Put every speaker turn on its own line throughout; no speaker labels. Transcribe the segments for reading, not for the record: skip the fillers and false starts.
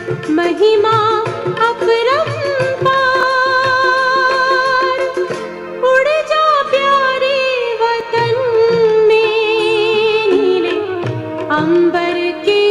महिमा अपरंपार। उड़ जा प्यारे वतन में, नीले अंबर के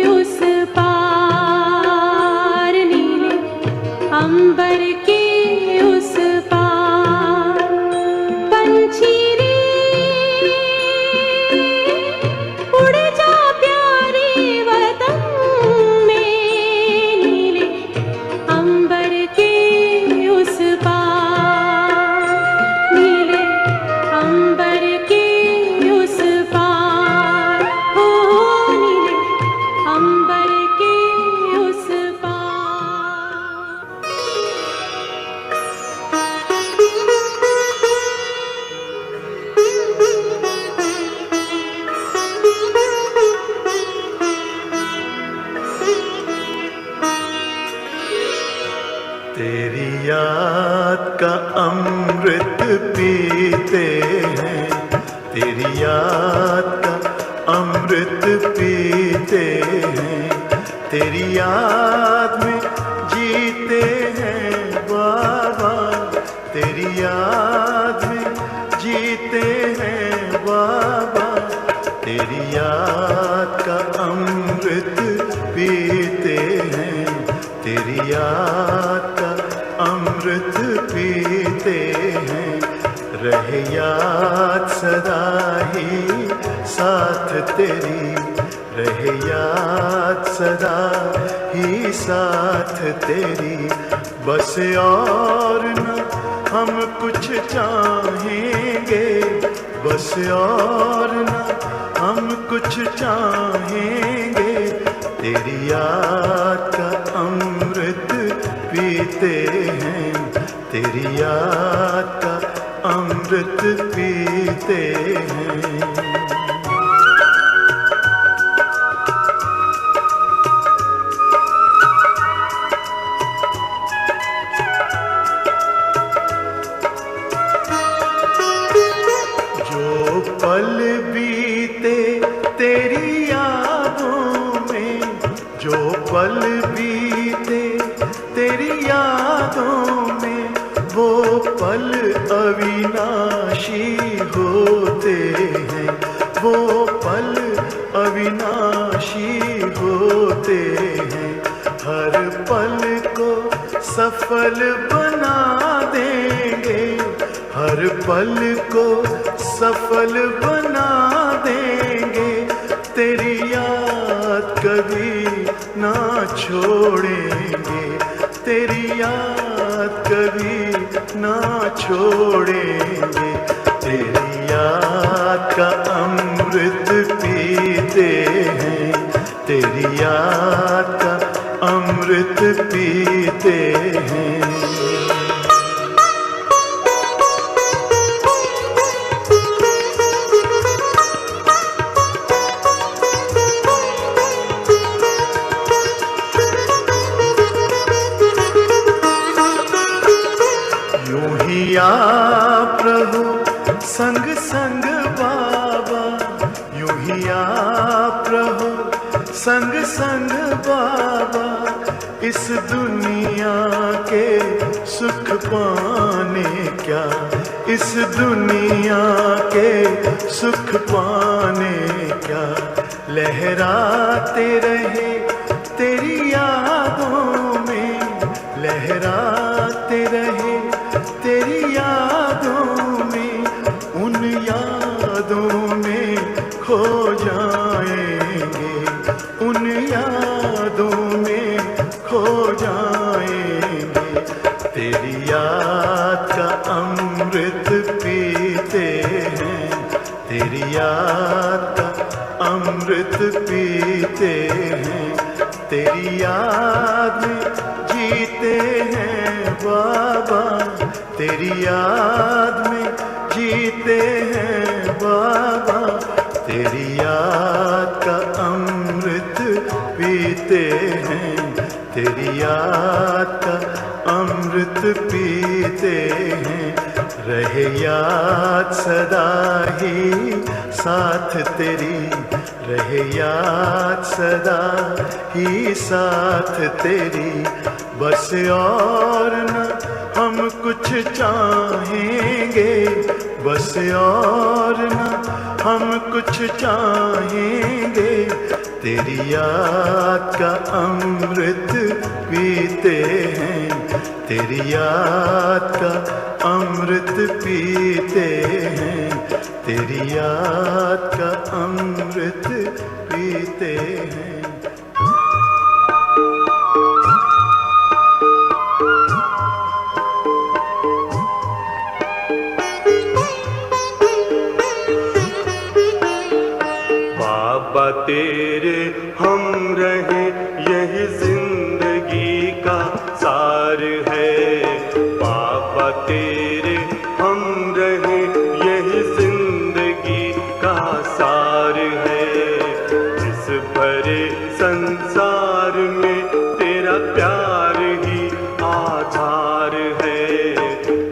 उस पार, नीले अंबर के उस पार। पंछी रे उड़ जा प्यारे वतन में, नीले अंबर के उस पार, नीले अंबर के उस पार। हो नीले अंबर के उस पार।
तेरी याद का अमृत पीते हैं, तेरी याद का अमृत पीते हैं। तेरी याद में जीते हैं बाबा, तेरी याद में जीते हैं बाबा। तेरी याद का अमृत पीते हैं, तेरी याद का अमृत पीते हैं। रहे याद सदा ही साथ तेरी, रहे याद सदा ही साथ तेरी। बस और न हम कुछ चाहेंगे, बस और न हम कुछ चाहेंगे। तेरी याद का अमृत पीते हैं, तेरी याद का अमृत पीते हैं। जो पल बीते तेरी यादों में, जो पल बीते तेरी यादों में, वो पल अविनाशी होते हैं, वो पल अविनाशी होते हैं। हर पल को सफल बना देंगे, हर पल को सफल बना देंगे। तेरी याद कभी ना छोड़ेंगे, तेरी याद कभी ना छोड़ेंगे। तेरी याद का अमृत पीते हैं, तेरी याद का अमृत पीते हैं। यूं ही आप रहो संग संग बाबा, यूं ही आप रहो संग संग बाबा। इस दुनिया के सुख पाने क्या, इस दुनिया के सुख पाने क्या। लहराते रहे तेरी यादों में, लहराते रहे तेरी यादों में। उन यादों में खो जाएंगे, उन यादों में खो जाएंगे। तेरी याद का अमृत पीते हैं, तेरी याद का अमृत पीते हैं। तेरी याद में जीते हैं बाबा, तेरी याद में जीते हैं बाबा। तेरी याद का अमृत पीते हैं, तेरी याद का अमृत पीते हैं। रहे याद सदा ही साथ तेरी, रहे याद सदा ही साथ तेरी, बस और न हम कुछ चाहेंगे, बस और न हम कुछ चाहेंगे, तेरी याद का अमृत पीते हैं, तेरी याद का अमृत पीते हैं, तेरी याद का अमृत पीते हैं।
बाबा तेरे हम रहे यही जिंदगी का सार है, बाबा तेरे हम रहे यही जिंदगी का सार है, इस भरे संसार में तेरा प्यार ही आधार है,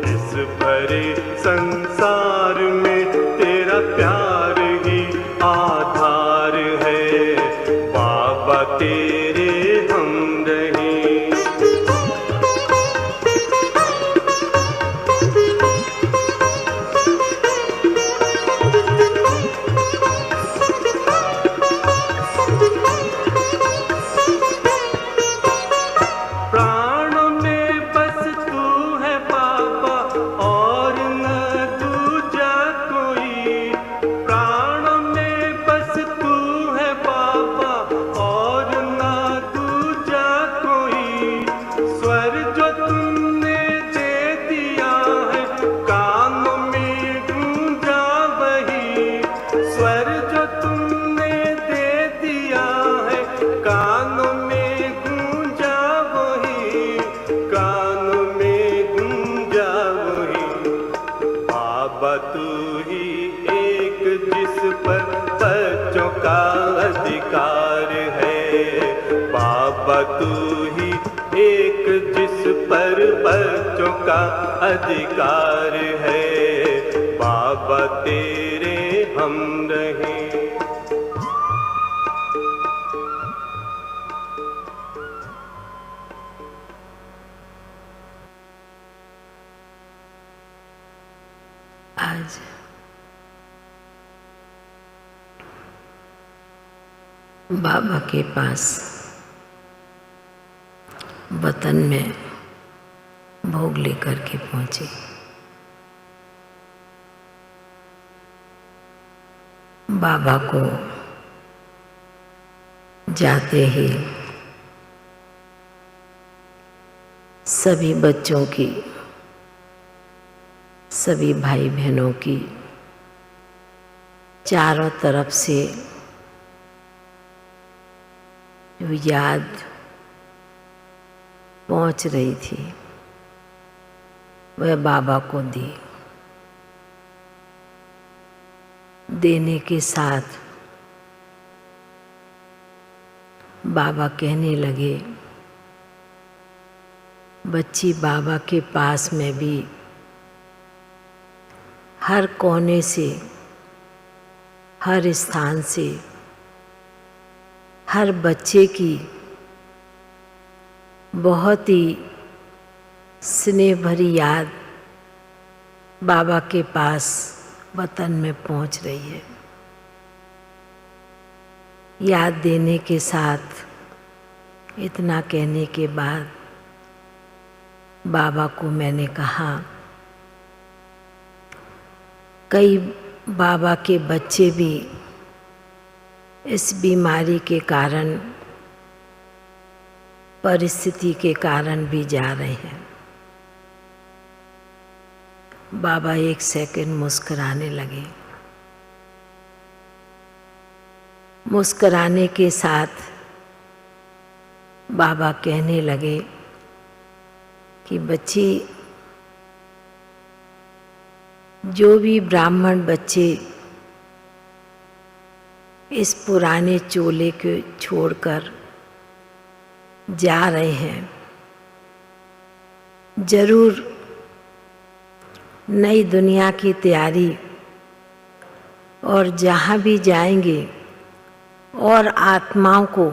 इस भरे संसार में तेरा प्यार ही आधार है, बाबा तेरे हम रहे। प्राणों में बस तू है बाबा और न दूजा कोई, प्राणों में बस तू है बाबा और न दूजा कोई, स्वर जो तुमने दे दिया है कानों में गूंजा वही, स्वर जो तुमने दे दिया है कानों में गूंजा वही, कानों में गूंजा वही, बाबा तू ही एक जिस पर बच्चों का अधिकार है, बाबा तू ही एक जिस पर बच्चों का अधिकार है, बाबा तेरे हम रहे।
आज बाबा के पास वतन में भोग लेकर के पहुंचे। बाबा को जाते ही सभी बच्चों की, सभी भाई बहनों की चारों तरफ से जो याद पहुंच रही थी वह बाबा को दी। देने के साथ बाबा कहने लगे, बच्ची बाबा के पास में भी हर कोने से, हर स्थान से, हर बच्चे की बहुत ही स्नेह भरी याद बाबा के पास वतन में पहुंच रही है। याद देने के साथ इतना कहने के बाद बाबा को मैंने कहा, कई बाबा के बच्चे भी इस बीमारी के कारण, परिस्थिति के कारण भी जा रहे हैं। बाबा एक सेकंड मुस्कुराने लगे। मुस्कुराने के साथ बाबा कहने लगे कि बच्ची, जो भी ब्राह्मण बच्चे इस पुराने चोले को छोड़कर जा रहे हैं, जरूर नई दुनिया की तैयारी, और जहाँ भी जाएंगे और आत्माओं को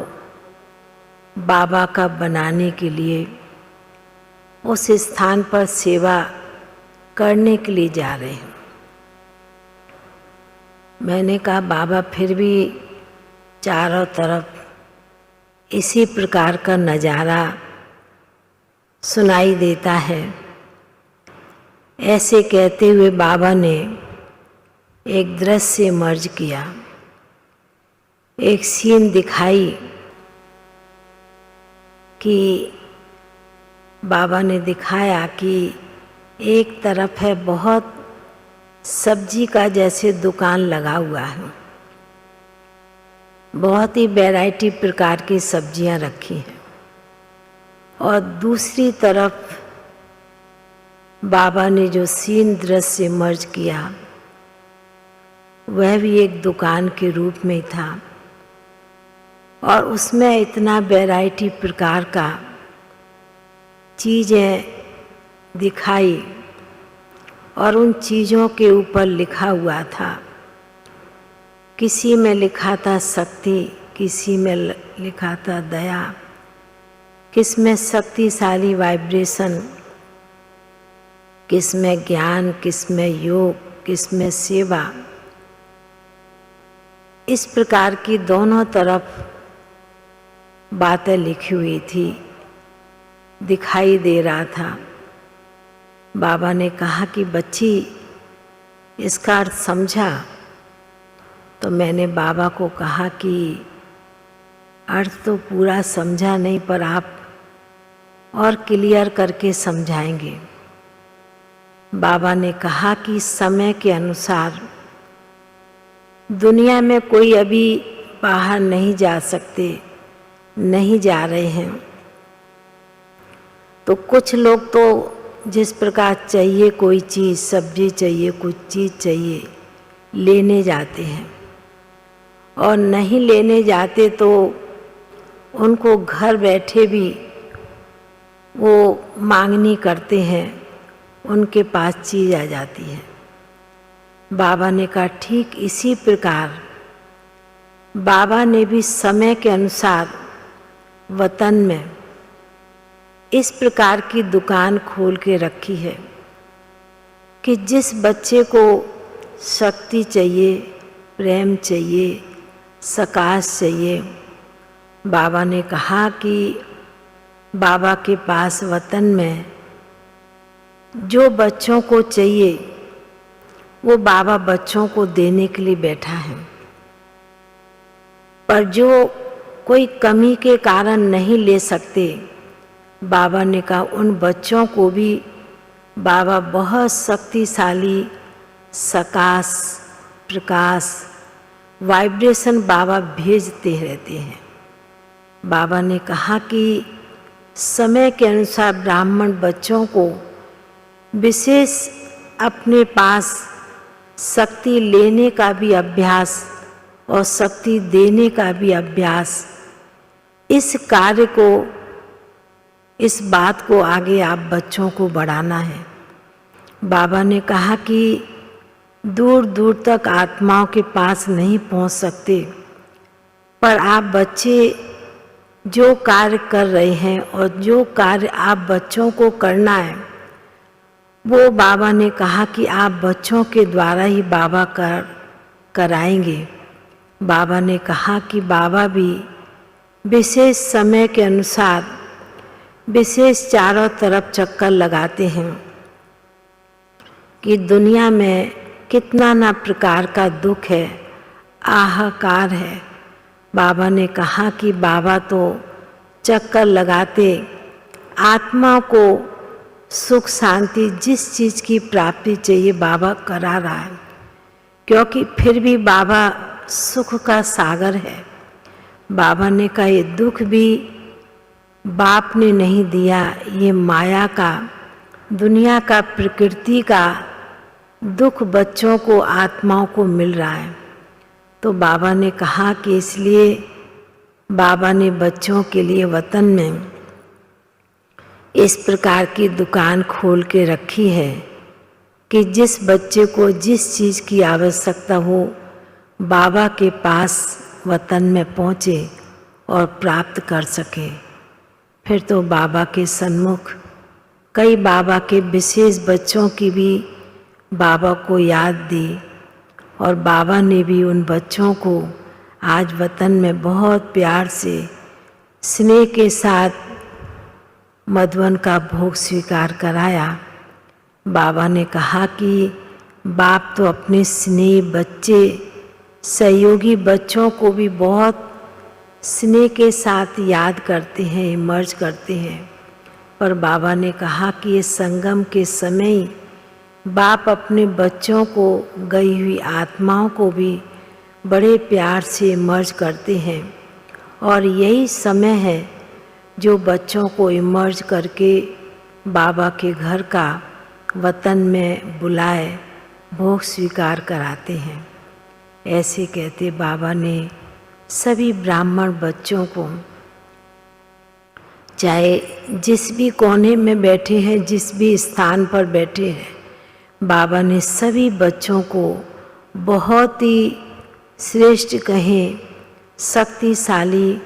बाबा का बनाने के लिए उस स्थान पर सेवा करने के लिए जा रहे हैं। मैंने कहा बाबा फिर भी चारों तरफ इसी प्रकार का नज़ारा सुनाई देता है। ऐसे कहते हुए बाबा ने एक दृश्य मर्ज किया, एक सीन दिखाई कि बाबा ने दिखाया कि एक तरफ है बहुत सब्जी का जैसे दुकान लगा हुआ है, बहुत ही वैरायटी प्रकार की सब्जियां रखी हैं, और दूसरी तरफ बाबा ने जो सीन दृश्य मर्ज किया वह भी एक दुकान के रूप में था, और उसमें इतना वैरायटी प्रकार का चीज़ें दिखाई, और उन चीज़ों के ऊपर लिखा हुआ था। किसी में लिखा था शक्ति, किसी में लिखा था दया, किस में शक्तिशाली वाइब्रेशन, किस में ज्ञान, किस में योग, किस में सेवा। इस प्रकार की दोनों तरफ बातें लिखी हुई थी, दिखाई दे रहा था। बाबा ने कहा कि बच्ची इसका अर्थ समझा? तो मैंने बाबा को कहा कि अर्थ तो पूरा समझा नहीं, पर आप और क्लियर करके समझाएंगे। बाबा ने कहा कि समय के अनुसार दुनिया में कोई अभी बाहर नहीं जा सकते, नहीं जा रहे हैं, तो कुछ लोग तो जिस प्रकार चाहिए कोई चीज़, सब्जी चाहिए, कुछ चीज़ चाहिए, लेने जाते हैं, और नहीं लेने जाते तो उनको घर बैठे भी वो मांगनी करते हैं, उनके पास चीज़ आ जाती है। बाबा ने कहा ठीक इसी प्रकार बाबा ने भी समय के अनुसार वतन में इस प्रकार की दुकान खोल के रखी है कि जिस बच्चे को शक्ति चाहिए, प्रेम चाहिए, सकाश चाहिए, बाबा ने कहा कि बाबा के पास वतन में जो बच्चों को चाहिए वो बाबा बच्चों को देने के लिए बैठा है। पर जो कोई कमी के कारण नहीं ले सकते, बाबा ने कहा उन बच्चों को भी बाबा बहुत शक्तिशाली सकाश, प्रकाश, वाइब्रेशन बाबा भेजते रहते हैं। बाबा ने कहा कि समय के अनुसार ब्राह्मण बच्चों को विशेष अपने पास शक्ति लेने का भी अभ्यास और शक्ति देने का भी अभ्यास, इस कार्य को, इस बात को आगे आप बच्चों को बढ़ाना है। बाबा ने कहा कि दूर दूर तक आत्माओं के पास नहीं पहुंच सकते, पर आप बच्चे जो कार्य कर रहे हैं और जो कार्य आप बच्चों को करना है, वो बाबा ने कहा कि आप बच्चों के द्वारा ही बाबा कराएंगे। बाबा ने कहा कि बाबा भी विशेष समय के अनुसार विशेष चारों तरफ चक्कर लगाते हैं कि दुनिया में कितना ना प्रकार का दुख है, हाहाकार है। बाबा ने कहा कि बाबा तो चक्कर लगाते आत्मा को सुख शांति, जिस चीज़ की प्राप्ति चाहिए बाबा करा रहा है, क्योंकि फिर भी बाबा सुख का सागर है। बाबा ने कहा ये दुख भी बाप ने नहीं दिया, ये माया का, दुनिया का, प्रकृति का दुख बच्चों को, आत्माओं को मिल रहा है। तो बाबा ने कहा कि इसलिए बाबा ने बच्चों के लिए वतन में इस प्रकार की दुकान खोल के रखी है कि जिस बच्चे को जिस चीज़ की आवश्यकता हो बाबा के पास वतन में पहुँचे और प्राप्त कर सके। फिर तो बाबा के सन्मुख कई बाबा के विशेष बच्चों की भी बाबा को याद दी और बाबा ने भी उन बच्चों को आज वतन में बहुत प्यार से स्नेह के साथ मधुवन का भोग स्वीकार कराया। बाबा ने कहा कि बाप तो अपने स्नेह बच्चे सहयोगी बच्चों को भी बहुत स्नेह के साथ याद करते हैं, इमर्ज करते हैं, पर बाबा ने कहा कि ये संगम के समय ही बाप अपने बच्चों को, गई हुई आत्माओं को भी बड़े प्यार से इमर्ज करते हैं और यही समय है जो बच्चों को इमर्ज करके बाबा के घर का वतन में बुलाए भोग स्वीकार कराते हैं। ऐसे कहते बाबा ने सभी ब्राह्मण बच्चों को, चाहे जिस भी कोने में बैठे हैं, जिस भी स्थान पर बैठे हैं, बाबा ने सभी बच्चों को बहुत ही श्रेष्ठ कहें शक्तिशाली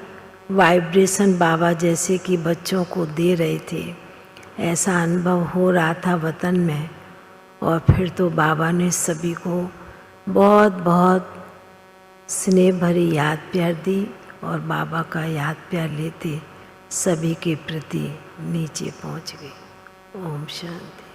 वाइब्रेशन बाबा जैसे कि बच्चों को दे रहे थे। ऐसा अनुभव हो रहा था वतन में। और फिर तो बाबा ने सभी को बहुत बहुत स्नेह भरी याद प्यार दी और बाबा का याद प्यार लेते सभी के प्रति नीचे पहुंच गए। ओम शांति।